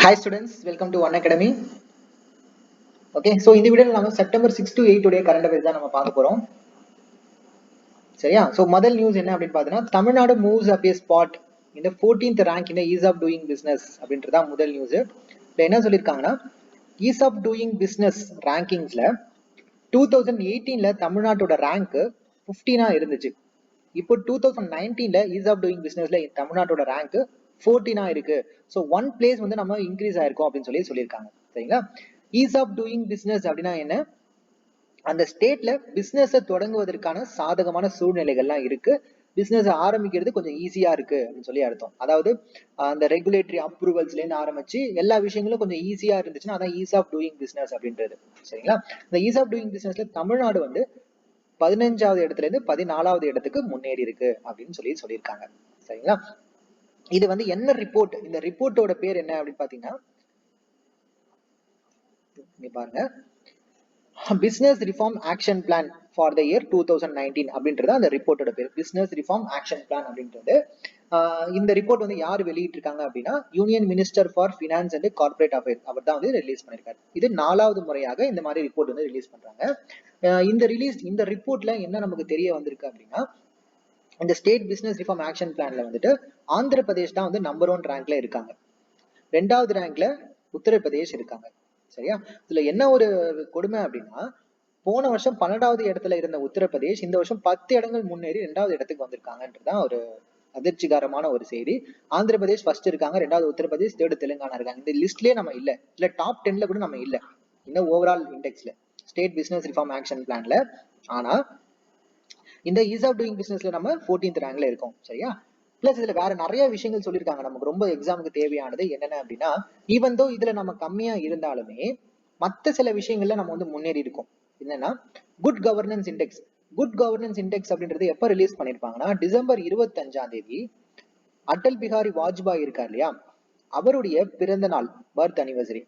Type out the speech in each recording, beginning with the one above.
Hi students, welcome to One Academy. Okay, so இந்த வீடியோல நாம செப்டம்பர் 6 to 8 உடைய கரண்ட் அஃபேர்ஸ் தான் நம்ம பார்க்க போறோம். சரியா? So முதல் நியூஸ் என்ன அப்படின்னு பார்த்தீங்கன்னா Tamil Nadu moves up a spot in the 14th rank in the ease of doing business அப்படின்றதா முதல் நியூஸ். இப்போ என்ன சொல்லிருக்காங்கன்னா ease of doing business rankings-ல 2018ல தமிழ்நாட்டோட ரேங்க் 15ஆ இருந்துச்சு. இப்போ 2019ல ease of doing business-ல தமிழ்நாட்டோட ரேங்க் 14ஆ இருக்கு. ஸோ 1 place வந்து நம்ம இன்க்ரீஸ் ஆயிருக்கோம் அப்படின்னு சொல்லியிருக்காங்க. சரிங்களா? ஈஸ் ஆஃப் டூயிங் பிசினஸ் அப்படின்னா என்ன? அந்த ஸ்டேட்ல பிசினஸ் தொடங்குவதற்கான சாதகமான சூழ்நிலைகள்லாம் இருக்கு. பிசினஸ் ஆரம்பிக்கிறது கொஞ்சம் ஈஸியா இருக்கு அப்படின்னு சொல்லி அர்த்தம். அதாவது அந்த ரெகுலேட்டரி அப்ரூவல்ஸ்ல இருந்து ஆரம்பிச்சு எல்லா விஷயங்களும் கொஞ்சம் ஈஸியா இருந்துச்சுன்னா அதான் ஈஸ் ஆஃப் டூயிங் பிசினஸ் அப்படின்றது. சரிங்களா? இந்த ஈஸ் ஆஃப் டூயிங் பிசினஸ்ல தமிழ்நாடு வந்து 15வது இடத்துல இருந்து 14வது இடத்துக்கு முன்னேறி இருக்கு அப்படின்னு சொல்லியிருக்காங்க. சரிங்களா? இது வந்து என்ன ரிப்போர்ட்? இந்த ரிப்போர்ட்டோட பேர் என்ன அப்படின்னு பாத்தீங்கன்னா பாருங்க, business reform action plan for the year 2019 அப்படின்றது அந்த ரிப்போர்ட்டோட பேர். பிசினஸ் ரிஃபார்ம் ஆக்ஷன் பிளான் அப்படின்றது இந்த ரிப்போர்ட் வந்து யார் வெளியிட்டிருக்காங்க அப்படின்னா union minister for finance and corporate affairs அவர் தான் வந்து ரிலீஸ் பண்ணிருக்காரு. இது 4வது முறையாக இந்த மாதிரி ரிப்போர்ட் வந்து ரிலீஸ் பண்றாங்க. இந்த ரிப்போர்ட்ல என்ன நமக்கு தெரிய வந்திருக்கு அப்படின்னா இந்த ஸ்டேட் பிசினஸ் ரிஃபார்ம் ஆக்ஷன் பிளான்ல வந்துட்டு ஆந்திர பிரதேஷ் தான் வந்து நம்பர் 1 ரேங்க்ல இருக்காங்க. 2வது ரேங்க்ல உத்தரப்பிரதேஷ் இருக்காங்க. சரியா? இதுல என்ன ஒரு கொடுமை அப்படின்னா போன வருஷம் 12வது இடத்துல இருந்த உத்தரப்பிரதேஷ் இந்த வருஷம் 10 இடங்கள் முன்னேறி 2வது இடத்துக்கு வந்திருக்காங்கன்றதுதான் ஒரு அதிர்ச்சிகரமான ஒரு செய்தி. ஆந்திர பிரதேஷ் ஃபர்ஸ்ட் இருக்காங்க, 2வது உத்தரப்பிரதேஷ், 3rd தெலுங்கானா இருக்காங்க. இந்த லிஸ்ட்லயே நம்ம இல்ல டாப் 10ல கூட நம்ம இல்ல இந்த ஓவரால் இண்டெக்ஸ்ல ஸ்டேட் பிசினஸ் ரிஃபார்ம் ஆக்ஷன் பிளான்ல. ஆனா இந்த ஈஸ் ஆஃப் டூயிங் பிசினஸ்ல நம்ம 14th ரேங்க்ல இருக்கோம். சரியா? பிளஸ் இதுல வேற நிறைய விஷயங்கள் சொல்லியிருக்காங்க நமக்கு ரொம்ப எக்ஸாமுக்கு தேவையானது என்னென்ன அப்படின்னா ஈவன் தோ இதுல நம்ம கம்மியா இருந்தாலுமே மற்ற சில விஷயங்கள்ல நம்ம வந்து முன்னேறி இருக்கோம். என்னன்னா good governance index. Good governance index அப்படின்றது எப்ப ரிலீஸ் பண்ணிருப்பாங்கன்னா டிசம்பர் 25ஆம் தேதி அடல் பிகாரி வாஜ்பாய் இருக்கார் இல்லையா, அவருடைய பிறந்த நாள், பர்த் அனிவர்சரி,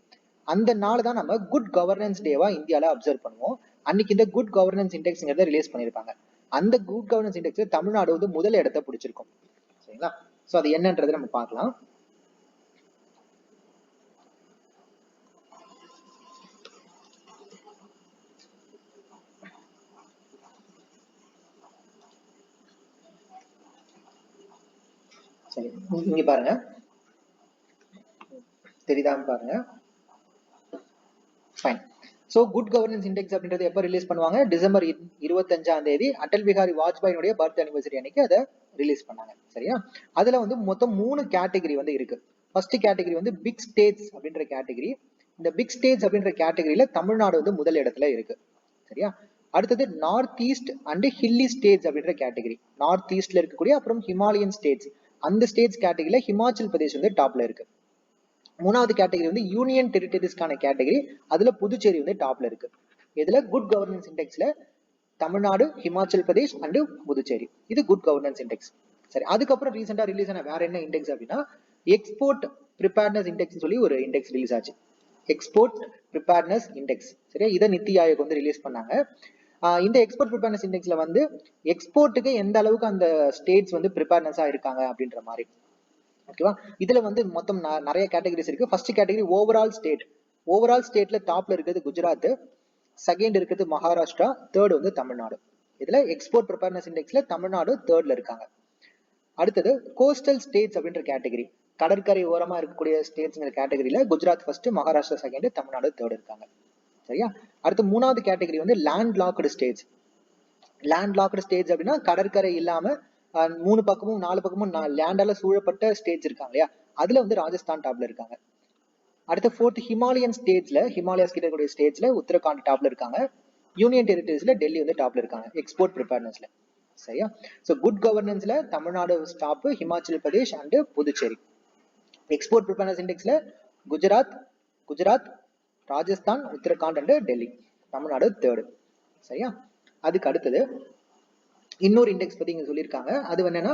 அந்த நாள் தான் நம்ம குட் கவர்னன்ஸ் டேவா இந்தியால அப்சர்வ் பண்ணுவோம். அன்னைக்கு இந்த குட் கவர்னன்ஸ் இண்டெக்ஸ்ங்கிறத ரிலீஸ் பண்ணிருப்பாங்க. அந்த குட் கவர்னன்ஸ் இண்டெக்ஸ்ல தமிழ்நாடு வந்து முதல் இடத்தை பிடிச்சிருக்கும். சரிங்களா? சோ அது என்னன்றது நம்ம பார்க்கலாம். சரி, இங்க பாருங்க, தெரியுதான்னு பாருங்க. Fine. So good governance index அப்படின்றது எப்ப ரிலீஸ் பண்ணுவாங்க? டிசம்பர் 25ஆம் தேதி அடல் பிகாரி வாஜ்பாயினுடைய பர்த் அனிவர்சரி அன்னைக்கு அதை ரிலீஸ் பண்ணாங்க. சரியா? அதுல வந்து மொத்தம் 3 கேட்டகரி வந்து இருக்கு. ஃபர்ஸ்ட் கேட்டகரி வந்து பிக் ஸ்டேட்ஸ் அப்படின்ற கேட்டகரி. இந்த பிக் ஸ்டேட்ஸ் அப்படின்ற கேட்டகரியில தமிழ்நாடு வந்து முதல் இடத்துல இருக்கு. சரியா? அடுத்தது north east and hilly states அப்படின்ற கேட்டகரி. நார்த் ஈஸ்ட்ல இருக்கக்கூடிய அப்புறம் ஹிமாலயன் ஸ்டேட்ஸ், அந்த ஸ்டேட்ஸ் கேட்டகரியில ஹிமாச்சல் பிரதேஷ் வந்து டாப்ல இருக்கு. 3வது கேட்டகரி வந்து யூனியன் டெரிட்டரிஸ்க்கான கேட்டகரி. அதுல புதுச்சேரி வந்து டாப்ல இருக்கு. இதுல குட் கவர்னன்ஸ் இண்டெக்ஸ்ல தமிழ்நாடு, ஹிமாச்சல் பிரதேஷ் அண்ட் புதுச்சேரி. இது குட் கவர்னன்ஸ் இண்டெக்ஸ். சரி, அதுக்கப்புறம் ரீசெண்டா ரிலீஸ் ஆன வேற என்ன இண்டெக்ஸ் அப்படின்னா எக்ஸ்போர்ட் ப்ரிப்பேர்னஸ் இண்டெக்ஸ் சொல்லி ஒரு இண்டெக்ஸ் ரிலீஸ் ஆச்சு. Export preparedness index. சரியா? இதை நித்தி ஆயோக் வந்து ரிலீஸ் பண்ணாங்க. இந்த எக்ஸ்போர்ட் ப்ரிப்பேர்னஸ் இண்டெக்ஸ்ல வந்து எக்ஸ்போர்ட்டுக்கு எந்த அளவுக்கு அந்த ஸ்டேட்ஸ் வந்து ப்ரிப்பேர்னஸா இருக்காங்க அப்படின்ற மாதிரி. ஓகேவா? இதுல வந்து மொத்தம் நிறைய கேட்டகரிஸ் இருக்கு. First category overall state. Overall ஸ்டேட்ல டாப்ல இருக்கிறது குஜராத், செகண்ட் இருக்கிறது மகாராஷ்டிரா, தேர்ட் வந்து தமிழ்நாடு. இதுல எக்ஸ்போர்ட் ப்ரிப்பேர்னஸ் இண்டெக்ஸ்ல தமிழ்நாடு தேர்ட்ல இருக்காங்க. அடுத்தது கோஸ்டல் ஸ்டேட்ஸ் அப்படின்ற கேட்டகரி. கடற்கரை ஓரமா இருக்கக்கூடிய ஸ்டேட்ஸ்ங்கிற கேட்டகரியில Gujarat first, Maharashtra second, Tamil Nadu third இருக்காங்க. சரியா? அடுத்து 3வது கேட்டகரி வந்து land logged states. Land logged states அப்படின்னா கடற்கரை இல்லாம 3 பக்கமும் 4 பக்கமும் லேண்டால சூழப்பட்ட ஸ்டேட்ஸ் இருக்காங்க இல்லையா, அதுல வந்து ராஜஸ்தான் டாப்ல இருக்காங்க. அடுத்த 4th ஹிமாலயன் ஸ்டேட்ஸ்ல, ஹிமாலயாஸ் கிட்ட இருக்கக்கூடிய ஸ்டேட்ஸ்ல உத்தரகாண்ட் டாப்ல இருக்காங்க. யூனியன் டெரிட்டரிஸ்ல டெல்லி வந்து டாப்ல இருக்காங்க எக்ஸ்போர்ட் ப்ரிப்பேர்னஸ்ல. சரியா? சோ குட் கவர்னன்ஸ்ல Tamil Nadu top, Himachal Pradesh and Puducherry. Export preparedness இண்டெக்ஸ்ல குஜராத், ராஜஸ்தான், உத்தரகாண்ட் அண்ட் டெல்லி. தமிழ்நாடு தேர்டு. சரியா? அதுக்கு அடுத்தது இன்னொரு இண்டெக்ஸ் பத்தி இங்க சொல்லியிருக்காங்க. அது என்னன்னா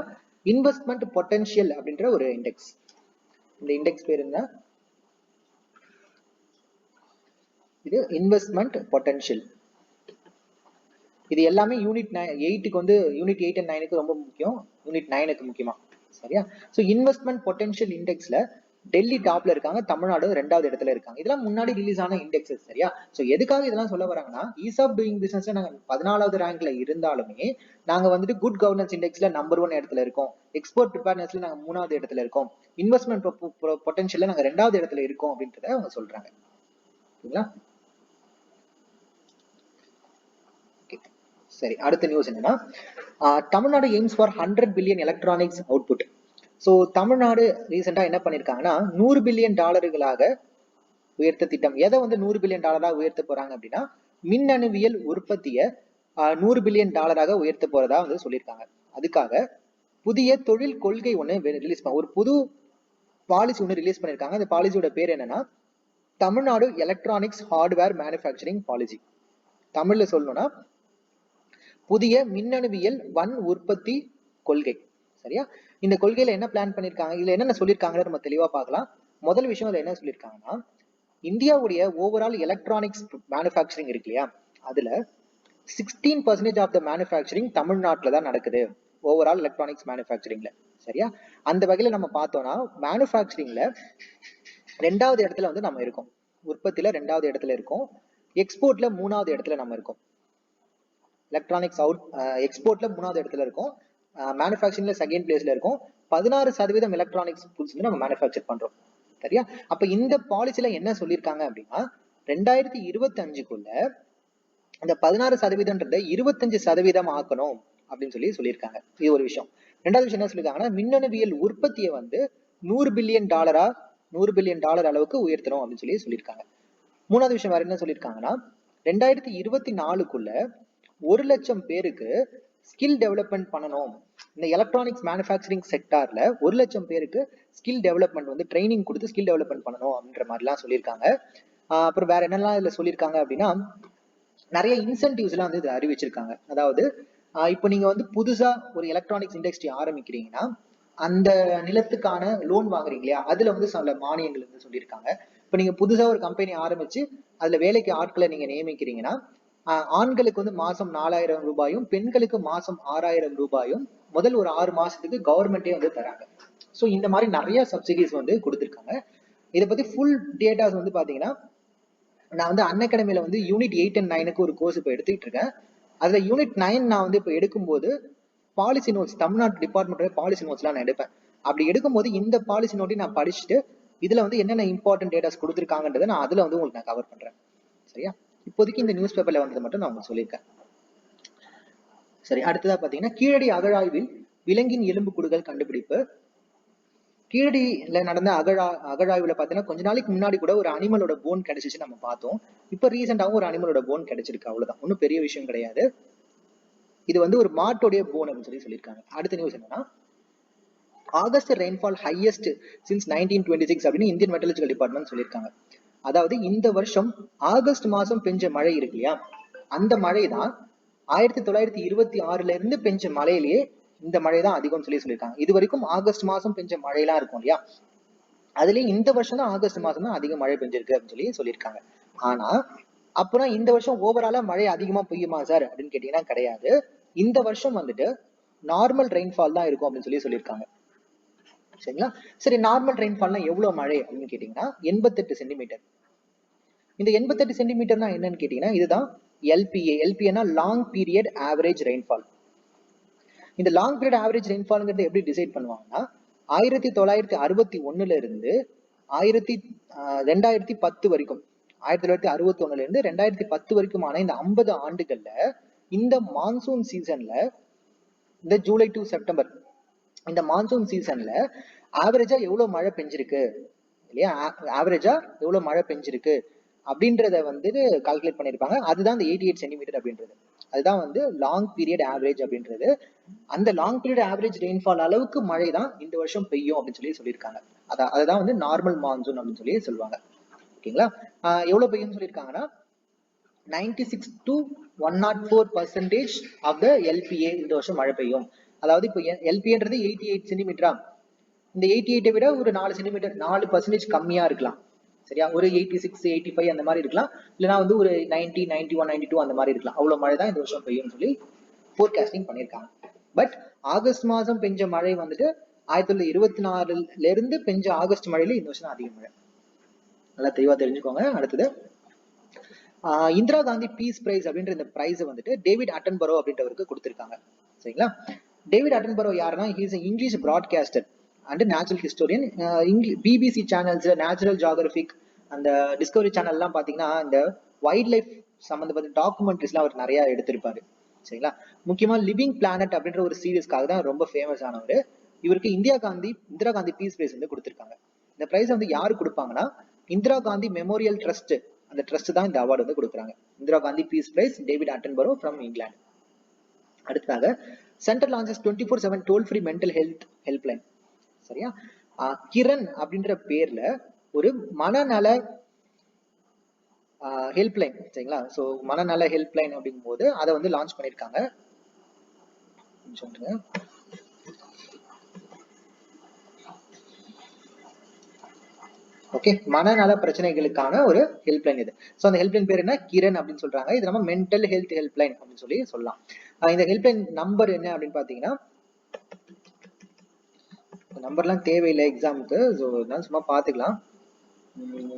இன்வெஸ்ட்மெண்ட் பொட்டன்ஷியல் அப்படின்ற ஒரு இண்டெக்ஸ். இந்த இண்டெக்ஸ் பேர் என்ன? இது இன்வெஸ்ட்மெண்ட் பொட்டன்ஷியல். இது எல்லாமே யூனிட் 8க்கு வந்து யூனிட் 8 and 9க்கு ரொம்ப முக்கியம், யூனிட் 9க்கு முக்கியமா. சரியா? சோ இன்வெஸ்ட்மெண்ட் பொட்டன்ஷியல் இண்டெக்ஸ்ல டெல்லி டாப்ல இருக்காங்க, தமிழ்நாடு 2வது இடத்துல இருக்காங்க. இதெல்லாம் முன்னாடி ரிலீஸ் ஆன இண்டெக்ஸஸ். சரியா? சோ எதுக்காக இதெல்லாம் சொல்ல வராங்கன்னா, ஈஸ் ஆஃப் டூயிங் பிசினஸ்ல நாங்க 14வது ரேங்க்ல இருந்தாலுமே நாங்க வந்துட்டு குட் கவர்னன்ஸ் இண்டெக்ஸ்ல நம்பர் 1 இடத்துல இருக்கோம். எக்ஸ்போர்ட் ப்ரிப்பேர்னஸ்ல நாங்க 3வது இடத்துல இருக்கோம். இன்வெஸ்ட்மெண்ட் பொட்டன்ஷியல்ல நாங்க 2வது இடத்துல இருக்கோம் அப்படின்றத அவங்க சொல்றாங்க. சரிங்களா? சரி, அடுத்த நியூஸ் என்னன்னா, Tamil Nadu AIIMS for 100 billion electronics output. So Tamil Nadu ரீசெண்டா என்ன பண்ணிருக்காங்கன்னா, $100 பில்லியன் உயர்த்த திட்டம். எதை வந்து $100 பில்லியன் உயர்த்த போறாங்க அப்படின்னா, மின்னணுவியல் உற்பத்தியை $100 பில்லியன் உயர்த்த போறதா வந்து சொல்லியிருக்காங்க. அதுக்காக புதிய தொழில் கொள்கை ஒண்ணு ரிலீஸ் பண்ண, ஒரு புது பாலிசி ஒண்ணு ரிலீஸ் பண்ணிருக்காங்க. அந்த பாலிசியோட பேர் என்னன்னா, Tamil Nadu electronics hardware manufacturing policy. தமிழ்ல சொல்லணும்னா, புதிய மின்னணுவியல் உற்பத்தி கொள்கை. சரியா? இந்த கொள்கையில என்ன பிளான் பண்ணிருக்காங்க, இதுல என்னென்ன சொல்லியிருக்காங்க நம்ம தெளிவா பார்க்கலாம். முதல் விஷயம் அதுல என்ன சொல்லியிருக்காங்கன்னா, இந்தியாவுடைய ஓவரால் எலக்ட்ரானிக்ஸ் மேனுஃபேக்சரிங் இருக்கு இல்லையா, அதுல 16% ஆஃப் த மேனுஃபேக்சரிங் தமிழ்நாட்டில் தான் நடக்குது, ஓவரால் எலக்ட்ரானிக்ஸ் மேனுஃபேக்சரிங்ல. சரியா? அந்த வகையில நம்ம பார்த்தோம்னா, மேனுஃபேக்சரிங்ல 2வது இடத்துல வந்து நம்ம இருக்கோம், உற்பத்தியில 2வது இடத்துல இருக்கோம், எக்ஸ்போர்ட்ல 3வது இடத்துல நம்ம இருக்கோம். எலக்ட்ரானிக்ஸ் எக்ஸ்போர்ட்ல 3வது இடத்துல இருக்கும், மேனுஃபேக்சரிங்ல செகண்ட் பிளேஸ்ல இருக்கும். 16% எலக்ட்ரானிக்ஸ் கூட்ஸ் வந்து நம்ம மேனுஃபேக்சர் பண்றோம். சரியா? அப்ப இந்த பாலிசில என்ன சொல்லியிருக்காங்க அப்படின்னா, 2025க்குள்ள இந்த 16% 25% ஆக்கணும் அப்படின்னு சொல்லியிருக்காங்க. இது ஒரு விஷயம். 2வது விஷயம் என்ன சொல்லியிருக்காங்கன்னா, மின்னணுவியல் உற்பத்தியை வந்து $100 பில்லியன் $100 பில்லியன் அளவுக்கு உயர்த்தணும் அப்படின்னு சொல்லியிருக்காங்க. 3வது விஷயம் வேற என்ன சொல்லியிருக்காங்கன்னா, 2024க்குள்ள 1 லட்சம் பேருக்கு ஸ்கில் டெவலப்மெண்ட் பண்ணணும். இந்த எலக்ட்ரானிக்ஸ் மேனுஃபேக்சரிங் செக்டார்ல 1 லட்சம் பேருக்கு ஸ்கில் டெவலப்மெண்ட் வந்து ட்ரைனிங் கொடுத்து ஸ்கில் டெவலப்மெண்ட் பண்ணணும் அப்படின்ற மாதிரிலாம் சொல்லியிருக்காங்க. அப்புறம் வேற என்னெல்லாம் இதுல சொல்லியிருக்காங்க அப்படின்னா, நிறைய இன்சென்டிவ்ஸ் எல்லாம் வந்து இதை அறிவிச்சிருக்காங்க. அதாவது இப்போ நீங்க வந்து புதுசா ஒரு எலக்ட்ரானிக்ஸ் இண்டஸ்ட்ரி ஆரம்பிக்கிறீங்கன்னா, அந்த நிலத்துக்கான லோன் வாங்குறீங்க இல்லையா, அதுல வந்து சில மானியங்கள் வந்து சொல்லியிருக்காங்க. இப்போ நீங்க புதுசா ஒரு கம்பெனி ஆரம்பிச்சு அதுல வேலைக்கு ஆட்களை நீங்க நியமிக்கிறீங்கன்னா, ஆண்களுக்கு வந்து மாசம் 4000 ரூபாயும் பெண்களுக்கு மாசம் 6000 ரூபாயும் முதல் ஒரு 6 மாசத்துக்கு கவர்மெண்டே வந்து தராங்க. ஸோ இந்த மாதிரி நிறைய சப்சிடிஸ் வந்து கொடுத்துருக்காங்க. இதை பத்தி ஃபுல் டேட்டாஸ் வந்து பாத்தீங்கன்னா, நான் வந்து அன்அகாடமில வந்து யூனிட் 8 and 9க்கு ஒரு கோர்ஸ் இப்போ எடுத்துக்கிட்டு இருக்கேன். அதுல யூனிட் 9 நான் வந்து இப்போ எடுக்கும்போது policy notes, Tamil Nadu department policy நோட்ஸ்லாம் நான் எடுப்பேன். அப்படி எடுக்கும்போது இந்த பாலிசி நோட்டையும் நான் படிச்சுட்டு இதுல வந்து என்னென்ன இம்பார்ட்டன்ட் டேட்டாஸ் கொடுத்துருக்காங்கன்றதை நான் அதுல வந்து உங்களுக்கு நான் கவர் பண்றேன். சரியா? இப்போதைக்கு இந்த நியூஸ் பேப்பர்ல வந்தது மட்டும் நான் உங்களுக்கு சொல்லியிருக்கேன். சரி, அடுத்ததா பாத்தீங்கன்னா, கீழடி அகழாய்வில் விலங்கின் எலும்பு கூடுகள் கண்டுபிடிப்பு. கீழடியில நடந்த அகழாய்வுல பாத்தீங்கன்னா, கொஞ்ச நாளைக்கு முன்னாடி கூட ஒரு அனிமலோட போன் கிடைச்சிச்சு நம்ம பார்த்தோம். இப்ப ரீசெண்டாவும் ஒரு அனிமலோட போன் கிடைச்சிருக்கு, அவ்வளவுதான், ஒன்றும் பெரிய விஷயம் கிடையாது. இது வந்து ஒரு மாட்டோடைய போன் அப்படின்னு சொல்லியிருக்காங்க. அடுத்த நியூஸ் என்னன்னா, ஆகஸ்ட் ரெயின்ஃபால் ஹையஸ்ட் சின்ஸ் 1926 அப்படின்னு இந்தியன் மெட்டலர்ஜிக்கல் டிபார்ட்மெண்ட் சொல்லியிருக்காங்க. அதாவது இந்த வருஷம் ஆகஸ்ட் மாசம் பெஞ்ச மழை இருக்கு இல்லையா, அந்த மழை தான் 1926ல இருந்து பெஞ்ச மழையிலேயே இந்த மழை தான் அதிகம் சொல்லியிருக்காங்க. இது வரைக்கும் ஆகஸ்ட் மாசம் பெஞ்ச மழையெல்லாம் இருக்கும் இல்லையா, அதுலயும் இந்த வருஷம் தான் ஆகஸ்ட் மாசம் தான் அதிக மழை பெஞ்சிருக்கு அப்படின்னு சொல்லியிருக்காங்க. ஆனா அப்புறம் இந்த வருஷம் ஓவராலா மழை அதிகமா பெய்யுமா சார் அப்படின்னு கேட்டீங்கன்னா கிடையாது. இந்த வருஷம் வந்துட்டு நார்மல் ரெயின்ஃபால் தான் இருக்கும் அப்படின்னு சொல்லியிருக்காங்க. சரிங்களா? சரி, நார்மல் ரெயின்ஃபால்னா எவ்வளவு மழை அப்படின்னு கேட்டீங்கன்னா 88 சென்டிமீட்டர். இந்த 88 சென்டிமீட்டர்னா என்னன்னு கேட்டீங்கன்னா, இதுதான் எல்பிஏ. எல்பிஏனா லாங் பீரியட் ஆவரேஜ் ரெயின்ஃபால். இந்த லாங் பீரியட் ஆவரேஜ் ரெயின்ஃபால்ங்கிறது எப்படி டிசைட் பண்ணுவாங்கன்னா, 1961ல இருந்து 2010 வரைக்கும், 1961ல இருந்து 2010 வரைக்குமான இந்த 50 ஆண்டுகள்ல இந்த மான்சூன் சீசன்ல, இந்த ஜூலை டு செப்டம்பர் இந்த மான்சூன் சீசன்ல ஆவரேஜா எவ்வளவு மழை பெஞ்சிருக்கு இல்லையா, ஆவரேஜா எவ்வளவு மழை பெஞ்சிருக்கு அப்படின்றத வந்து கால்குலேட் பண்ணிருப்பாங்க. அதுதான் இந்த 88 சென்டிமீட்டர் அப்படின்றது. அதுதான் வந்து லாங் பீரியட் ஆவரேஜ் அப்படின்றது. அந்த லாங் பீரியட் ஆவரேஜ் ரெயின்ஃபால் அளவுக்கு மழை தான் இந்த வருஷம் பெய்யும் அப்படின்னு சொல்லியிருக்காங்க. அதுதான் வந்து நார்மல் மான்சூன் அப்படின்னு சொல்லுவாங்க. ஓகேங்களா? எவ்வளவு பெய்யும் சொல்லியிருக்காங்கன்னா, 96 to 104% ஆஃப் த எல்பிஏ இந்த வருஷம் மழை பெய்யும். அதாவது இப்போ எல்பிஏன்றது 88 சென்டிமீட்டரா, இந்த 88 விட ஒரு 4 சென்டிமீட்டர் 4% கம்மியா இருக்கலாம். சரியா? ஒரு 86 85 அந்த மாதிரி இருக்கலாம், இல்லைன்னா வந்து ஒரு 90 91 92 அந்த மாதிரி இருக்கலாம். அவ்வளவு மழை தான் இந்த வருஷம் பெய்யும் சொல்லி போர்காஸ்டிங் பண்ணியிருக்காங்க. பட் ஆகஸ்ட் மாசம் பெஞ்ச மழை வந்துட்டு 1924 இருந்து பெஞ்ச ஆகஸ்ட் மழையில இந்த வருஷம் அதிக மழை. நல்லா தெளிவா தெரிஞ்சுக்கோங்க. அடுத்தது இந்திரா காந்தி பீஸ் பிரைஸ் அப்படின்ற இந்த பிரைஸ் வந்துட்டு டேவிட் அட்டன்பரோ அப்படின்றவருக்கு கொடுத்திருக்காங்க. சரிங்களா? டேவிட் அட்டன்பரோ யாருன்னா, he's English broadcaster and natural historian. BBC channels, natural geographic, அந்த டிஸ்கவரி சேனல் எல்லாம் பாத்தீங்கன்னா இந்த வைல்ட் லைஃப் சம்பந்தப்பட்ட டாக்குமெண்ட்ரிஸ் எல்லாம் அவர் நிறைய எடுத்திருப்பாரு. சரிங்களா? முக்கியமா லிவிங் பிளானட் அப்படின்ற ஒரு சீரீஸ்க்காக தான் ரொம்ப ஃபேமஸ் ஆனவர். இவருக்கு இந்திரா காந்தி பீஸ் பிரைஸ் வந்து கொடுத்திருக்காங்க. இந்த பிரைஸ் வந்து யாரு கொடுப்பாங்கன்னா, இந்திரா காந்தி மெமோரியல் ட்ரஸ்ட், அந்த ட்ரஸ்ட் தான் இந்த அவார்டு வந்து கொடுக்குறாங்க. Indira Gandhi peace prize, David Attenborough from England. அடுத்ததாக centre launches 24/7 toll free mental health helpline. சரியா? கிரண் அப்படின்ற பேர்ல ஒரு மனநல ஹெல்ப்லைன். சரிங்களா? ஸோ மனநல ஹெல்ப்லைன் அப்படிங்கும் போது அதை வந்து லான்ச் பண்ணியிருக்காங்க. ஓகே, மனநல பிரச்சனைகளுக்கான ஒரு ஹெல்ப்லைன் இது. ஸோ அந்த ஹெல்ப்லைன் பேர் என்ன? கிரண் அப்படின்னு சொல்றாங்க. இது நம்ம மென்டல் ஹெல்த் ஹெல்ப்லைன் அப்படின்னு சொல்லி சொல்லலாம். இந்த ஹெல்ப்லைன் நம்பர் என்ன அப்படின்னு பாத்தீங்கன்னா, நம்பர்லாம் தேவையில்லை எக்ஸாமுக்கு, ஸோ நான் சும்மா பாத்துக்கலாம்.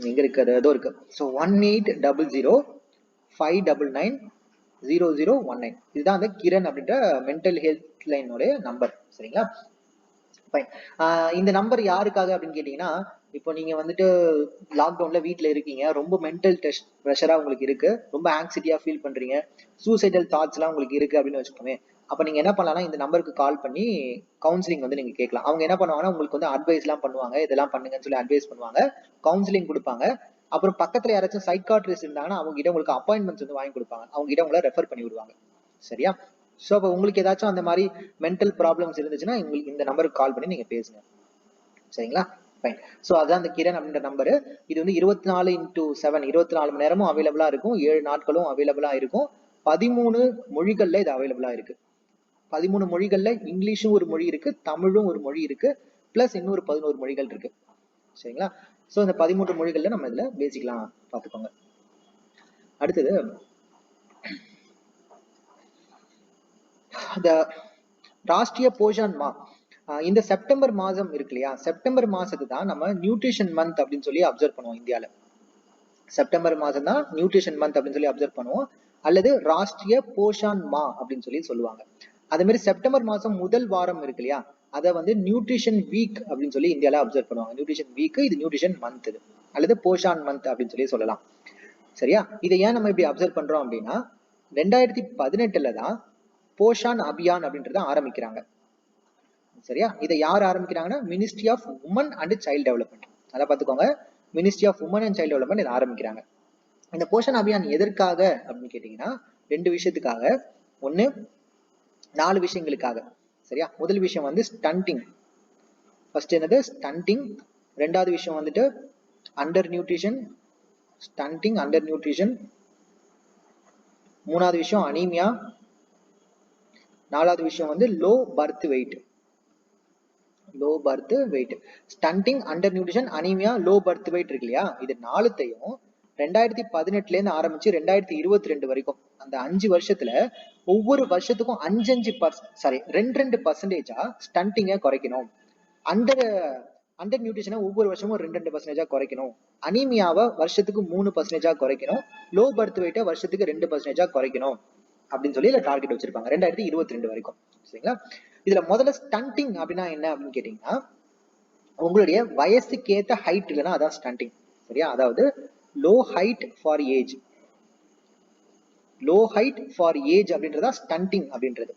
எங்க இருக்கு? அது ஏதோ இருக்கு. ஸோ 180059900019. இதுதான் அந்த கிரண் அப்படின்ற மென்டல் ஹெல்த் லைனோட நம்பர். சரிங்களா? இந்த நம்பர் யாருக்காக அப்படின்னு கேட்டீங்கன்னா, இப்போ நீங்க வந்துட்டு லாக்டவுன்ல வீட்டுல இருக்கீங்க, ரொம்ப மென்டல் ப்ரெஷரா உங்களுக்கு இருக்கு, ரொம்ப ஆங்ஸைட்டியா ஃபீல் பண்றீங்க, சூசைடல் தாட்ஸ் எல்லாம் உங்களுக்கு இருக்கு அப்படின்னு வச்சுக்கோமே. அப்ப நீங்க என்ன பண்ணலாம்னா, இந்த நம்பருக்கு கால் பண்ணி கவுன்சிலிங் வந்து நீங்க கேட்கலாம். அவங்க என்ன பண்ணுவாங்கன்னா, உங்களுக்கு வந்து அட்வைஸ் எல்லாம் பண்ணுவாங்க, இதெல்லாம் பண்ணுங்கன்னு சொல்லி அட்வைஸ் பண்ணுவாங்க, கவுன்சிலிங் கொடுப்பாங்க. அப்புறம் பக்கத்துல யாராச்சும் சைக்காட்ரிஸ்ட் இருந்தாங்கன்னா அவங்க கிட்ட உங்களுக்கு அப்பாயின்மெண்ட்ஸ் வந்து வாங்கி கொடுப்பாங்க, அவங்க கிட்ட உங்களை ரெஃபர் பண்ணி விடுவாங்க. சரியா? ஸோ அப்போ உங்களுக்கு ஏதாச்சும் அந்த மாதிரி மென்டல் ப்ராப்ளம்ஸ் இருந்துச்சுன்னா உங்களுக்கு இந்த நம்பருக்கு கால் பண்ணி நீங்க பேசுங்க. சரிங்களா? ஃபைன். ஸோ அதான் அந்த கிரண் அப்படின்ற நம்பரு. இது வந்து 24x7 24 மணி நேரமும் அவைலபிளா இருக்கும், 7 நாட்களும் அவைலபிளா இருக்கும். 13 மொழிகள்ல இது அவைலபிளா இருக்கு. 13 மொழிகள்ல இங்கிலீஷும் ஒரு மொழி இருக்கு, தமிழும் ஒரு மொழி இருக்கு, பிளஸ் இன்னொரு 11 மொழிகள் இருக்கு. சரிங்களா? ஸோ இந்த 13 மொழிகள்ல நம்ம இதுல பேசிக்கலாம், பார்த்துக்கோங்க. அடுத்தது இந்த ராஷ்டிரிய போஷான் மா. இந்த செப்டம்பர் மாதம் இருக்கு இல்லையா, செப்டம்பர் மாசத்துக்கு தான் நம்ம நியூட்ரிஷன் மந்த் அப்படின்னு சொல்லி அப்சர்வ் பண்ணுவோம் இந்தியால. செப்டம்பர் மாதம் தான் நியூட்ரிஷன் மந்த் அப்படின்னு சொல்லி அப்சர்வ் பண்ணுவோம், அல்லது ராஷ்டிரிய போஷான் மா அப்படின்னு சொல்லி சொல்லுவாங்க. அதே மாதிரி செப்டம்பர் மாசம் முதல் வாரம் இருக்கு இல்லையா, அதை வந்து நியூட்ரிஷன் வீக் அப்படின்னு சொல்லி இந்தியால அப்சர்வ் பண்ணுவாங்க. நியூட்ரிஷன் வீக், இது நியூட்ரிஷன் மந்த், இது அல்லது போஷான் மந்த் அப்படின்னு சொல்லி சொல்லலாம். சரியா? இதை ஏன் நம்ம இப்படி அப்சர்வ் பண்றோம் அப்படின்னா, 2018 தான் போஷான் அபியான் அப்படின்றத ஆரம்பிக்கிறாங்க. சரியா? இதை யார் ஆரம்பிக்கிறாங்கன்னா, ministry of women and child development. அதை பார்த்துக்கோங்க, ministry of women and child development இதை ஆரம்பிக்கிறாங்க. இந்த போஷன் அபியான் எதற்காக அப்படின்னு கேட்டீங்கன்னா, 2 விஷயத்துக்காக. ஒண்ணு, 4 விஷயங்களுக்காக. சரியா? முதல் விஷயம் வந்து ஸ்டண்டிங். ஃபர்ஸ்ட் என்னது? ஸ்டண்டிங். ரெண்டாவது விஷயம் வந்துட்டு under nutrition, stunting, under nutrition. மூணாவது விஷயம் அனீமியா. நாலாவது விஷயம் வந்து low birth wait. Low birth wait, stunting, under nutrition, anaemia, low birth wait இருக்கு இல்லையா, இது 4த்தையும் 2018 இருந்து ஆரம்பிச்சு 2022 வரைக்கும் அந்த 5 வருஷத்துல ஒவ்வொரு வருஷத்துக்கும் 2% ஸ்டண்டிங்கை குறைக்கணும். அண்டர் நியூட்ரிஷனை ஒவ்வொரு வருஷமும் 2% குறைக்கணும். அனீமியாவை வருஷத்துக்கு 3% குறைக்கணும். லோ பர்த் வெயிட்டை வருஷத்துக்கு 2% குறைக்கணும் அப்படின்னு சொல்லி இதுல டார்கெட் வச்சிருப்பாங்க 2022 வரைக்கும். சரிங்களா? இதுல முதல்ல ஸ்டண்டிங் அப்படின்னா என்ன அப்படின்னு கேட்டீங்கன்னா, உங்களுடைய வயசுக்கு ஏத்த ஹைட் இல்லைன்னா அதான் ஸ்டண்டிங். சரியா? அதாவது low height for age. Low height for age அப்படின்றதா ஸ்டண்டிங் அப்படின்றது.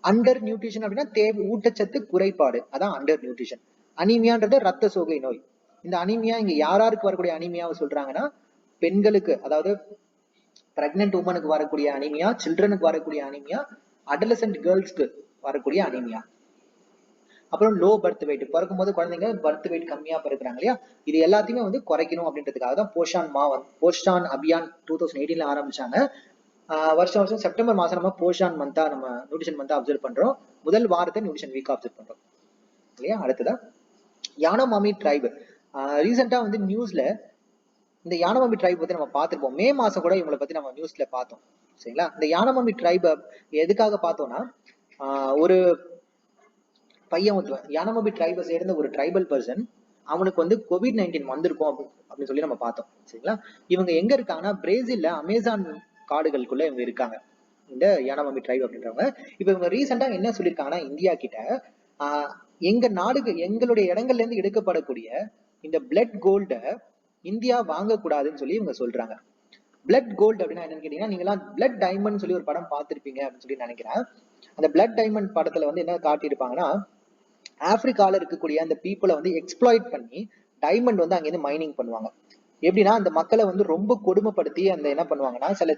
அண்டர் நியூட்ரிஷன் அப்படின்னா தேவை ஊட்டச்சத்து குறைபாடு, அதான் அண்டர் நியூட்ரிஷன். அனீமியான்றது ரத்த சோகை நோய். இந்த அனீமியா இங்க யாராருக்கு வரக்கூடிய அனீமியாவை சொல்றாங்கன்னா, பெண்களுக்கு, அதாவது பிரெக்னென்ட் உமனுக்கு வரக்கூடிய அனீமியா, சில்ட்ரனுக்கு வரக்கூடிய அனீமியா, அடலசன்ட் கேர்ள்ஸ்க்கு வரக்கூடிய அனீமியா. அப்புறம் லோ பர்த் வெயிட், பிறக்கும் போது குழந்தைங்க பர்த் வெயிட் கம்மியா பிறக்கிறாங்க இல்லையா, இது எல்லாத்தையுமே வந்து குறைக்கணும் அப்படின்றதுக்காக தான் போஷான் அபியான் 2018 ஆரம்பிச்சாங்க. வருஷம் வருஷம் செப்டம்பர் மாசம் நம்ம போஷான் மந்தா, நம்ம நியூட்ரிஷன் மந்தா அப்சர்வ் பண்றோம். முதல் வாரத்தை நியூட்ரிஷன் வீக்கா அப்சர்வ் பண்றோம் இல்லையா. அடுத்ததா யானோமாமி ட்ரைப். ரீசெண்டா வந்து நியூஸ்ல இந்த யானோமாமி ட்ரைப் பத்தி நம்ம பார்த்திருப்போம். மே மாசம் கூட இவங்களை பத்தி நம்ம நியூஸ்ல பார்த்தோம். சரிங்களா? இந்த யானோமாமி ட்ரைப் எதுக்காக பார்த்தோம்னா, ஒரு பையன் ஒருத்தவன் யானமபி ட்ரைபை சேர்ந்த ஒரு ட்ரைபல் பர்சன், அவனுக்கு வந்து COVID-19 வந்திருக்கும் அப்படின்னு சொல்லி நம்ம பார்த்தோம். சரிங்களா? இவங்க எங்க இருக்காங்கன்னா பிரேசில்ல அமேசான் காடுகளுக்குள்ள இவங்க இருக்காங்க, இந்த யானமபி ட்ரைப் அப்படின்றவங்க. இப்ப இவங்க ரீசெண்டா என்ன சொல்லியிருக்காங்கன்னா இந்தியா கிட்ட எங்க நாடுக்கு எங்களுடைய இடங்கள்ல இருந்து எடுக்கப்படக்கூடிய இந்த பிளட் கோல்ட இந்தியா வாங்கக்கூடாதுன்னு சொல்லி இவங்க சொல்றாங்க. பிளட் கோல்டு அப்படின்னா என்னன்னு கேட்டீங்கன்னா, நீங்க எல்லாம் பிளட் டைமண்ட் சொல்லி ஒரு படம் பார்த்திருப்பீங்க அப்படின்னு சொல்லி நினைக்கிறேன். அந்த பிளட் டைமண்ட் படத்துல வந்து என்ன காட்டியிருப்பாங்கன்னா, ஆப்பிரிக்கால இருக்கக்கூடிய அந்த பீப்புளை வந்து எக்ஸ்ப்ளாய்ட் பண்ணி டைமண்ட் வந்து அங்கிருந்து மைனிங் பண்ணுவாங்க. எப்படின்னா அந்த மக்களை வந்து ரொம்ப கொடுமைப்படுத்தி அந்த என்ன பண்ணுவாங்கன்னா, சில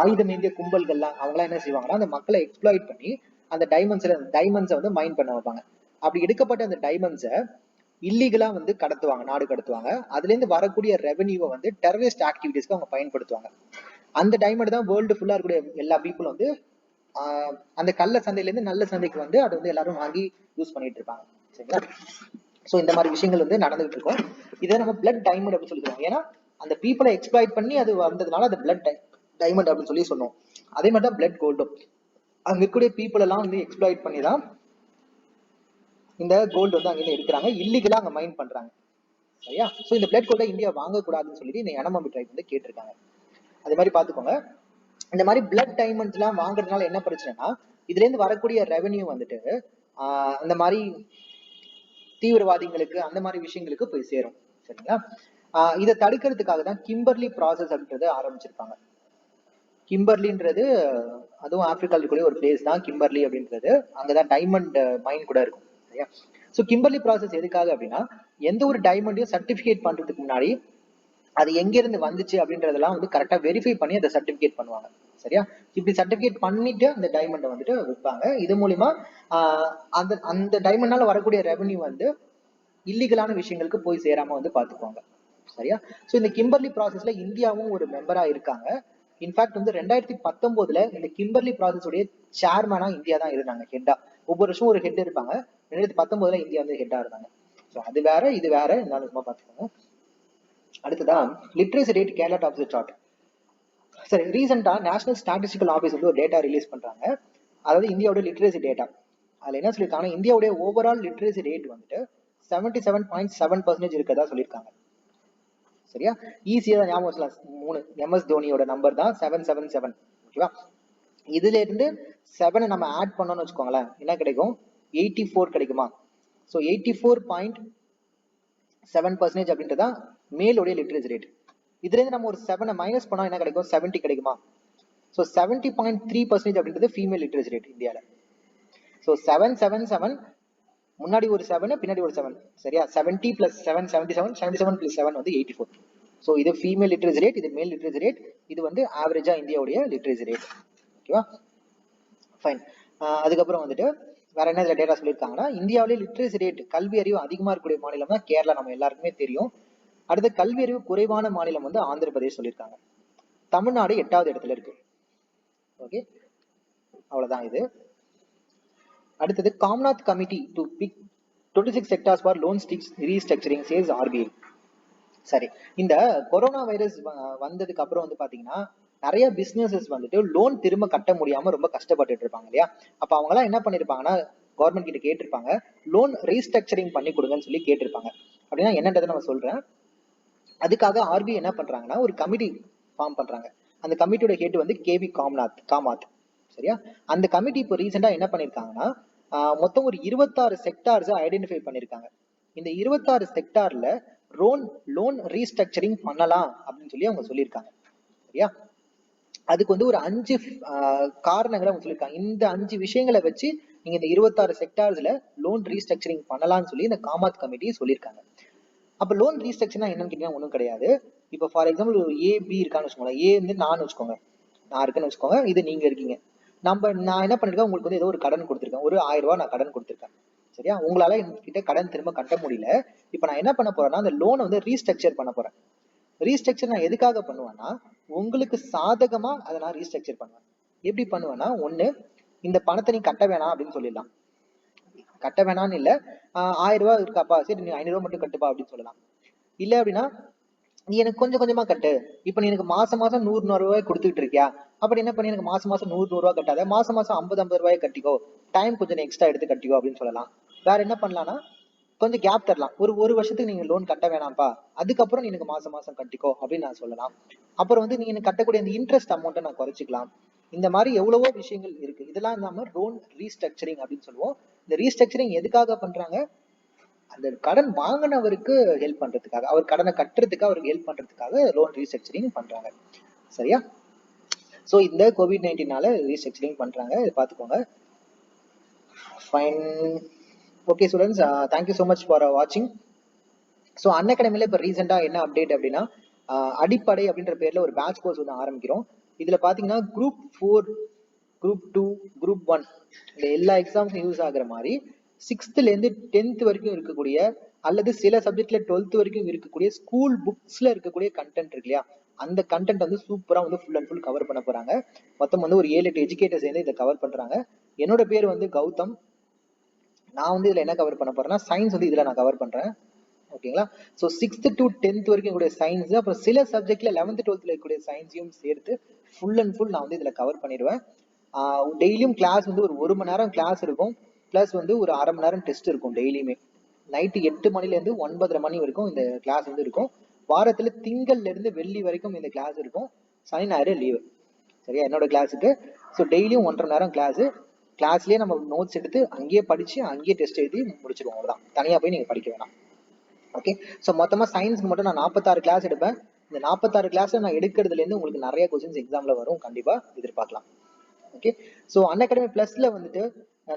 ஆயுதம் ஏந்திய கும்பல்கள்லாம் அவங்களாம் என்ன செய்வாங்கன்னா அந்த மக்களை எக்ஸ்ப்ளாய்ட் பண்ணி அந்த டைமண்ட்ஸை வந்து மைன் பண்ண வைப்பாங்க. அப்படி எடுக்கப்பட்ட அந்த டைமண்ட்ஸை இல்லீகலா வந்து கடத்துவாங்க, நாடு கடத்துவாங்க. அதுல இருந்து வரக்கூடிய ரெவன்யூவை வந்து டெரரிஸ்ட் ஆக்டிவிட்டிஸ்க்கு அவங்க பயன்படுத்துவாங்க. அந்த டைமண்ட் தான் வேர்ல்டு ஃபுல்லா இருக்கக்கூடிய எல்லா பீப்புளும் வந்து அந்த கள்ள சந்தையில இருந்து நல்ல சந்தைக்கு வந்து அதை வந்து எல்லாரும் வாங்கி யூஸ் பண்ணிட்டு இருப்பாங்க. சரிங்களா? சோ இந்த மாதிரி விஷயங்கள் வந்து நடந்துகிட்டு இருக்கும். இதை நம்ம பிளட் டைமண்ட் அப்படின்னு சொல்லிடுவோம். ஏன்னா அந்த பீப்புளை எக்ஸ்ப்ளாய்ட் பண்ணி அது வந்ததுனால அது பிளட் டைமண்ட் அப்படின்னு சொல்லி சொன்னோம். அதே மாதிரி தான் பிளட் கோல்டும், அங்க இருக்கக்கூடிய பீப்புள் எல்லாம் வந்து எக்ஸ்ப்ளாய்ட் பண்ணி தான் இந்த கோல்டு வந்து அங்கிருந்து எடுக்கிறாங்க, இல்லீகலா அங்க மைன் பண்றாங்க. சரியா? சோ இந்த பிளட் கோல்டை இந்தியா வாங்கக்கூடாதுன்னு சொல்லிட்டு இந்த யானமபி ட்ரைப் வந்து கேட்டிருக்காங்க. அதே மாதிரி பாத்துக்கோங்க, இந்த மாதிரி பிளட் டைமண்ட்ஸ் எல்லாம் வாங்குறதுனால என்ன பிரச்சனைனா, இதுல இருந்து வரக்கூடிய ரெவன்யூ வந்துட்டு அந்த மாதிரி தீவிரவாதிகளுக்கு அந்த மாதிரி விஷயங்களுக்கு போய் சேரும். சரிங்களா? இதை தடுக்கிறதுக்காக தான் கிம்பர்லி ப்ராசஸ் அப்படின்றத ஆரம்பிச்சிருப்பாங்க. கிம்பர்லின்றது அதுவும் ஆப்பிரிக்கால இருக்கக்கூடிய ஒரு பிளேஸ் தான் கிம்பர்லி அப்படின்றது. அங்கதான் டைமண்ட் மைன் கூட இருக்கும். சரியா? ஸோ கிம்பர்லி ப்ராசஸ் எதுக்காக அப்படின்னா, எந்த ஒரு டைமண்டையும் சர்டிபிகேட் பண்றதுக்கு முன்னாடி அது எங்க இருந்து வந்துச்சு அப்படின்றதெல்லாம் வந்து கரெக்டா வெரிஃபை பண்ணி அதை சர்டிபிகேட் பண்ணுவாங்க. சரியா? இப்படி சர்டிபிகேட் பண்ணிட்டு அந்த டைமண்டை வந்துட்டு விற்பாங்க. இது மூலியமா அந்த அந்த டைமண்ட்னால வரக்கூடிய ரெவன்யூ வந்து இல்லீகலான விஷயங்களுக்கு போய் சேராம வந்து பாத்துக்குவாங்க. சரியா? சோ இந்த கிம்பர்லி ப்ராசஸ்ல இந்தியாவும் ஒரு மெம்பரா இருக்காங்க. இன்ஃபேக்ட் வந்து 2019 இந்த கிம்பர்லி ப்ராசஸ் உடைய சேர்மனா இந்தியா தான் இருந்தாங்க, ஹெட்டா. ஒவ்வொரு வருஷம் ஒரு ஹெட் இருப்பாங்க. 2019 இந்தியா வந்து ஹெட்டா இருந்தாங்க. ஸோ அது வேற இது வேற, இருந்தாலும் சும்மா பாத்துக்கோங்க. அடுத்ததான் லிட்ரேசி ரேட் கேரளா டாப்ஸ் தி சார்ட். சரி, ரீசெண்டா நேஷனல் ஸ்டாட்டிஸ்டிக்கல் ஆஃபீஸ் வந்து ஒரு டேட்டா ரிலீஸ் பண்றாங்க. அதாவது இந்தியாவோட லிட்ரேசி டேட்டா. அதுல என்ன சொல்லியிருக்காங்கன்னா, இந்தியாவுடைய ஓவரால் லிட்ரேசி ரேட் வந்துட்டு 77.7% இருக்கிறதா சொல்லியிருக்காங்க. சரியா? ஈஸியா ஞாபகம் வச்சுக்கலாம். 3 MS தோனியோட நம்பர் தான் 777. ஓகேவா? இதுல இருந்து 7 நம்ம ஆட் பண்ணோம்னு வச்சுக்கோங்களேன், என்ன கிடைக்கும்? 84 கிடைக்குமா? ஸோ 84.7% அப்படின்றதான் மேலோடைய லிட்ரேசி ரேட். இதுல இருந்து நம்ம ஒரு 7 மைனஸ் பண்ணா என்ன கிடைக்கும்? 70 கிடைக்குமா? ஸோ 70.3% அப்படின்றது ஃபீமேல் லிட்ரேசி ரேட் இந்தியால. ஸோ 777 முன்னாடி ஒரு 7 பின்னாடி ஒரு 7. சரியா? 70 பிளஸ் 7 77, 77 பிளஸ் 7 வந்து 84. ஸோ இது ஃபீமேல் லிட்ரேசி ரேட், இது மேல் லிட்ரேசி ரேட். இது வந்து ஆவரேஜா இந்தியாவுடைய லிட்ரேசி ரேட். ஓகேவா? ஃபைன். அதுக்கப்புறம் வந்துட்டு வேற என்ன டேட்டா சொல்லியிருக்காங்கன்னா, இந்தியாவிலேயே லிட்ரேசி ரேட் கல்வி அறிவு அதிகமா இருக்கக்கூடிய மாநிலம் தான் கேரளா, நம்ம எல்லாருக்குமே தெரியும். அடுத்து கல்வி அறிவு குறைவான மாநிலம் வந்து ஆந்திர பிரதேஷ் சொல்லியிருக்காங்க. தமிழ்நாடு 8வது இடத்துல இருக்கு. ஓகே, அவ்வளவுதான் இது. அடுத்தது Kamath committee to pick 26 sectors for loan restructuring says RBI. சரி, இந்த கொரோனா வைரஸ் வந்ததுக்கு அப்புறம் வந்து பாத்தீங்கன்னா நிறைய பிசினஸஸ் வந்துட்டு லோன் திரும்ப கட்ட முடியாம ரொம்ப கஷ்டப்பட்டுட்டு இருப்பாங்க இல்லையா? அப்ப அவங்க எல்லாம் என்ன பண்ணிருப்பாங்கன்னா, கவர்மெண்ட் கிட்ட கேட்டிருப்பாங்க, லோன் ரீஸ்ட்ரக்சரிங் பண்ணி கொடுங்கன்னு சொல்லி கேட்டிருப்பாங்க. அப்படின்னா என்னன்றதை நம்ம சொல்றேன். அதுக்காக RBI என்ன பண்றாங்கன்னா ஒரு கமிட்டி ஃபார்ம் பண்றாங்க. அந்த கமிட்டியோட ஹெட் வந்து KV காமாத். சரியா? அந்த கமிட்டி இப்போ ரீசெண்டா என்ன பண்ணிருக்காங்கன்னா, மொத்தம் ஒரு 26 செக்டார்ஸ் ஐடென்டிஃபை பண்ணிருக்காங்க. இந்த 26 செக்டார்ல லோன் ரீஸ்ட்ரக்சரிங் பண்ணலாம் அப்படின்னு சொல்லி அவங்க சொல்லியிருக்காங்க. சரியா? அதுக்கு வந்து ஒரு 5 காரணங்களை அவங்க சொல்லியிருக்காங்க. இந்த 5 விஷயங்களை வச்சு நீங்க இந்த 26 செக்டார்ஸ்ல லோன் ரீஸ்ட்ரக்சரிங் பண்ணலாம்னு சொல்லி இந்த காமாத் கமிட்டி சொல்லியிருக்காங்க. அப்ப லோன் ரீஸ்ட்ரக்சர்னா என்னன்னு கேட்டீங்கன்னா ஒன்றும் கிடையாது. இப்போ ஃபார் எக்ஸாம்பிள் AB இருக்கான்னு வச்சுக்கோங்க, ஏ வந்து நான் வச்சுக்கோங்க, நான் இருக்குன்னு வச்சுக்கோங்க, இது நீங்க இருக்கீங்க. நான் என்ன பண்ணிருக்கேன், உங்களுக்கு வந்து ஏதோ ஒரு கடன் கொடுத்துருக்கேன், ஒரு 1000 ரூபாய் நான் கடன் கொடுத்துருக்கேன். சரியா? உங்களால என்கிட்ட கடன் திரும்ப கட்ட முடியல. இப்ப நான் என்ன பண்ண போறேன்னா, அந்த லோனை வந்து ரீஸ்ட்ரக்சர் பண்ண போறேன். ரீஸ்ட்ரக்சர் நான் எதுக்காக பண்ணுவேன்னா, உங்களுக்கு சாதகமா அதை நான் ரீஸ்ட்ரக்சர் பண்ணுவேன். எப்படி பண்ணுவேன்னா, ஒண்ணு, இந்த பணத்தை நீ கட்ட வேணாம் அப்படின்னு சொல்லிடலாம். கட்ட வேணாம்னு இல்ல, 1000 ரூபாய் இருக்காப்பா, சரி நீ 500 ரூபாய் மட்டும் கட்டுப்பா அப்படின்னு சொல்லலாம். இல்ல அப்படின்னா, நீ எனக்கு கொஞ்சம் கொஞ்சமா கட்டு, இப்ப நீ எனக்கு மாசம் 100 ரூபாய் கொடுத்துட்டு இருக்கியா, அப்படி என்ன பண்ணி எனக்கு மாசம் 100 ரூபாய் கட்டாத, மாசம் 50 ரூபாய் கட்டிக்கோ, டைம் கொஞ்சம் எக்ஸ்ட்ரா எடுத்து கட்டிக்கோ அப்படின்னு சொல்லலாம். வேற என்ன பண்ணலாம்னா கொஞ்சம் கேப் தரலாம். ஒரு வருஷத்துக்கு நீங்க லோன் கட்ட வேணாம்ப்பா, அதுக்கப்புறம் நீ எனக்கு மாசம் மாசம் கட்டிக்கோ அப்படின்னு நான் சொல்லலாம். அப்புறம் வந்து நீங்க எனக்கு கட்டக்கூடிய அந்த இன்ட்ரெஸ்ட் அமௌண்ட்டை நான் குறைச்சிக்கலாம். இந்த மாதிரி எவ்வளவோ விஷயங்கள் இருக்கு. இதெல்லாம் நம்ம லோன் ரீஸ்ட்ரக்சரிங் அப்படின்னு சொல்லுவோம். இந்த ரீஸ்ட்ரக்சரிங் எதுக்காக பண்றாங்க? அந்த கடன் வாங்கினவருக்கு ஹெல்ப் பண்றதுக்காக, அவர் கடனை கட்டுறதுக்கு அவருக்கு ஹெல்ப் பண்றதுக்காக லோன் ரீஸ்ட்ரக்சரிங் பண்றாங்க. சரியா? சோ இந்த COVID-19னால ரீஸ்ட்ரக்சரிங் பண்றாங்க, இதை பாத்துக்கோங்க. Fine. Okay students, thank you so much for வாட்சிங். ஸோ அன்அகாடமில இப்போ ரீசெண்டாக என்ன அப்டேட் அப்படின்னா, அடிப்படை அப்படின்ற பேர்ல ஒரு பேட்ச் கோர்ஸ் வந்து ஆரம்பிக்கிறோம். இதுல பாத்தீங்கன்னா குரூப் 4, குரூப் 2, குரூப் 1 இந்த எல்லா எக்ஸாம்ஸும் யூஸ் ஆகுற மாதிரி 6th இருந்து 10th வரைக்கும் இருக்கக்கூடிய, அல்லது சில சப்ஜெக்ட்ல 12th வரைக்கும் இருக்கக்கூடிய ஸ்கூல் புக்ஸ்ல இருக்கக்கூடிய கண்டென்ட் இருக்கு இல்லையா, அந்த கண்டென்ட் வந்து சூப்பரா வந்து ஃபுல் அண்ட் ஃபுல் கவர் பண்ண போறாங்க. மொத்தம் வந்து ஒரு 7-8 எஜுகேட்டர்ஸ் வந்து இதை கவர் பண்றாங்க. என்னோட பேர் வந்து கௌதம். நான் வந்து இதுல என்ன கவர் பண்ண போறேன்னா, சயின்ஸ் வந்து இதுல நான் கவர் பண்றேன். ஓகேங்களா? ஸோ 6th to 10th வரைக்கும் கூடிய சயின்ஸ், அப்புறம் சில சப்ஜெக்ட்ல 11th 12th இருக்கக்கூடிய சயின்ஸையும் சேர்த்து ஃபுல் அண்ட் ஃபுல் நான் வந்து இதுல கவர் பண்ணிடுவேன். டெய்லியும் கிளாஸ் வந்து ஒரு மணி நேரம் கிளாஸ் இருக்கும், பிளஸ் வந்து ஒரு அரை மணி நேரம் டெஸ்ட் இருக்கும் டெய்லியுமே. நைட்டு 8 மணில இருந்து 9:30 மணி வரைக்கும் இந்த கிளாஸ் வந்து இருக்கும். வாரத்துல திங்கள்ல இருந்து வெள்ளி வரைக்கும் இந்த கிளாஸ் இருக்கும். சனி ஞாயிறு லீவு. சரியா? என்னோட கிளாஸுக்கு. ஸோ டெய்லியும் 1.5 மணி நேரம் கிளாஸ். கிளாஸ்லயே நம்ம நோட்ஸ் எடுத்து அங்கேயே படிச்சு அங்கேயே டெஸ்ட் எழுதி முடிச்சிருவோம். அவ்வளவுதான், தனியா போய் நீங்க படிக்க வேணாம். ஓகே, ஸோ மொத்தமா சயின்ஸ்க்கு மட்டும் நான் 46 கிளாஸ் எடுப்பேன். இந்த 46 கிளாஸ்ல நான் எடுக்கிறதுல இருந்து உங்களுக்கு நிறைய கொஸ்டின்ஸ் எக்ஸாம்ல வரும், கண்டிப்பா எதிர்பார்க்கலாம். ஓகே, ஸோ அன்அகாடமி பிளஸ்ல வந்துட்டு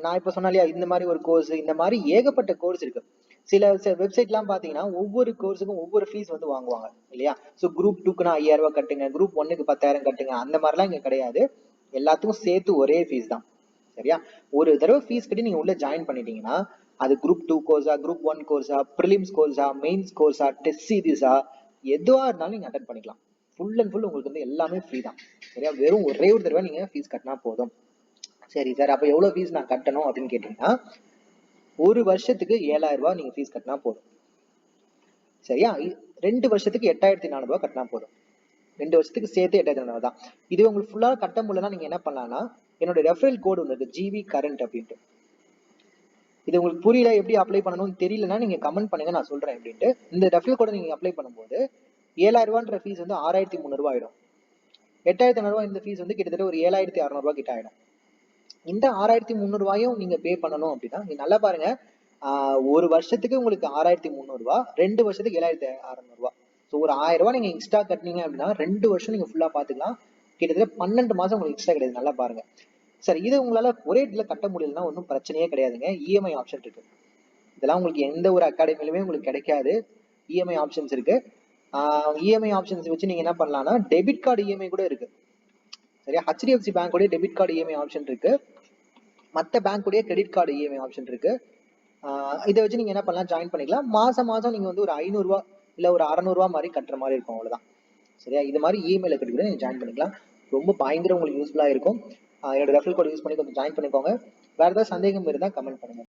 நான் இப்ப சொன்னா இல்லையா, இந்த மாதிரி ஒரு கோர்ஸ், இந்த மாதிரி ஏகப்பட்ட கோர்ஸ் இருக்கு. சில வெப்சைட்லாம் பாத்தீங்கன்னா ஒவ்வொரு கோர்ஸுக்கும் ஒவ்வொரு ஃபீஸ் வந்து வாங்குவாங்க இல்லையா. ஸோ குரூப் 2க்கு 5000 ரூபாய் கட்டுங்க, குரூப் 1க்கு 10,000 கட்டுங்க, அந்த மாதிரிலாம் இங்க கிடையாது. எல்லாத்துக்கும் சேர்த்து ஒரே ஃபீஸ் தான். சரியா? ஒரு தடவை ஃபீஸ் கட்டி நீங்க உள்ள ஜாயின் பண்ணிட்டீங்கன்னா, அது குரூப் 2 கோர்ஸா, குரூப் 1 கோர்ஸா, ப்ரிலிம்ஸ் கோர்ஸா, மெயின்ஸ் கோர்ஸா, டெஸ்ட் சீரீஸா, எதுவா இருந்தாலும் நீங்க அட்டன் பண்ணிக்கலாம். ஃபுல் அண்ட் ஃபுல் உங்களுக்கு வந்து எல்லாமே ஃப்ரீ தான். சரியா? வெறும் ஒரே ஒரு தடவை நீங்க ஃபீஸ் கட்டினா போதும். சரி சார், அப்ப எவ்வளவு ஃபீஸ் நான் கட்டணும் அப்படின்னு கேட்டீங்கன்னா, ஒரு வருஷத்துக்கு 7,000 ரூபாய் நீங்க ஃபீஸ் கட்டினா போதும். சரியா? 2 வருஷத்துக்கு 8,400 ரூபாய் கட்டினா போதும். 2 வருஷத்துக்கு சேர்த்து 8,400 தான். இது உங்களுக்கு ஃபுல்லா கட்ட முடியலன்னா நீங்க என்ன பண்ணலாம்னா, என்னோட ரெஃபரல் கோடு ஒன்று இருக்கு, ஜிவி கரண்ட் அப்படின்ட்டு. இது உங்களுக்கு புரியல, எப்படி அப்ளை பண்ணணும்னு தெரியலன்னா நீங்க கமெண்ட் பண்ணுங்க, நான் சொல்றேன் அப்படின்ட்டு. இந்த ரெஃபரல் கோட நீங்க அப்ளை பண்ணும்போது 7,000 ரூபான்ற ஃபீஸ் வந்து 6,300 ரூபாய் ஆயிடும். 8,400 ரூபாய் இந்த ஃபீஸ் வந்து கிட்டத்தட்ட ஒரு 7,600 ரூபாய் கிட்ட ஆயிடும். இந்த 6,300 ரூபாயும் நீங்க பே பண்ணணும் அப்படின்னா, நீங்க நல்லா பாருங்க, ஒரு வருஷத்துக்கு உங்களுக்கு 6,300 ரூபாய், 2 வருஷத்துக்கு 7,600 ரூபாய். ஸோ ஒரு 1000 ரூபாய் நீங்க எக்ஸ்ட்ரா கட்டினீங்க அப்படின்னா 2 வருஷம் நீங்க ஃபுல்லா பாத்துக்கலாம். கிட்டத்தட்ட 12 மாசம் உங்களுக்கு எக்ஸ்ட்ரா கிடையாது. நல்லா பாருங்க. சரி, இது உங்களால ஒரே இடத்துல கட்ட முடியலன்னா ஒன்றும் பிரச்சனையே கிடையாதுங்க. இஎம்ஐ ஆப்ஷன் இருக்கு. இதெல்லாம் உங்களுக்கு எந்த ஒரு அகாடமிலுமே உங்களுக்கு கிடைக்காது. இஎம்ஐ ஆப்ஷன்ஸ் இருக்கு. இஎம்ஐ ஆப்ஷன்ஸ் வச்சு நீங்க என்ன பண்ணலாம்னா, டெபிட் கார்டு இஎம்ஐ கூட இருக்கு. சரியா? ஹெச்டிஎஃப்சி பேங்க் உடைய டெபிட் கார்டு இஎம்ஐ ஆப்ஷன் இருக்கு. மற்ற பேங்க் உடைய கிரெடிட் கார்டு இஎம்ஐ ஆப்ஷன் இருக்கு. இதை வச்சு நீங்க என்ன பண்ணலாம், ஜாயின் பண்ணிக்கலாம். மாசம் மாசம் நீங்க வந்து ஒரு 500 ரூபாய் இல்ல ஒரு 600 ரூபாய் மாதிரி கட்டுற மாதிரி இருக்கும், அவ்வளவுதான். சரியா? இது மாதிரி இமெயில கட்டி நீங்க ஜாயின் பண்ணிக்கலாம். ரொம்ப பயங்கர உங்களுக்கு யூஸ்ஃபுல்லா இருக்கும். என்னோட ரெஃபரல் கோட் யூஸ் பண்ணி கொஞ்சம் ஜாயின் பண்ணிக்கோங்க. வேற ஏதாவது சந்தேகம் இருந்தா கமெண்ட் பண்ணுங்க.